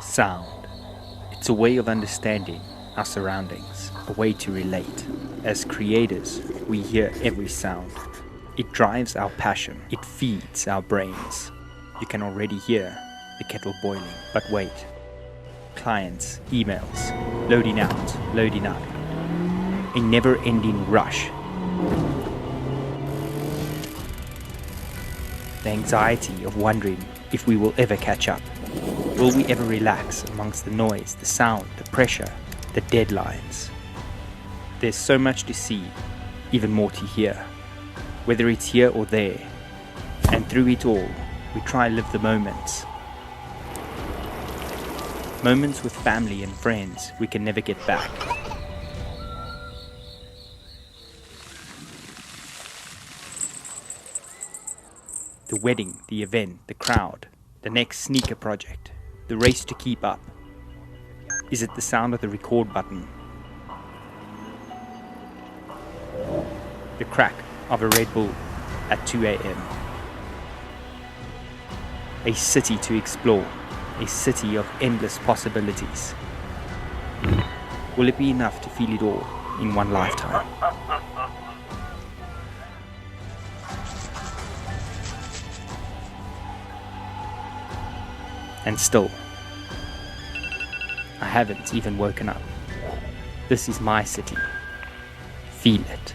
Sound. It's a way of understanding our surroundings, a way to relate. As creators, we hear every sound. It drives our passion. It feeds our brains. You can already hear the kettle boiling. But wait. Clients, emails, loading out, loading up. A never-ending rush. The anxiety of wondering if we will ever catch up. Will we ever relax amongst the noise, the sound, the pressure, the deadlines? There's so much to see, even more to hear, whether it's here or there. And through it all, we try to live the moments. Moments with family and friends we can never get back. The wedding, the event, the crowd, the next sneaker project, the race to keep up. Is it the sound of the record button? The crack of a Red Bull at 2 a.m. A city to explore, a city of endless possibilities. Will it be enough to feel it all in one lifetime? And still, I haven't even woken up. This is my city. Feel it.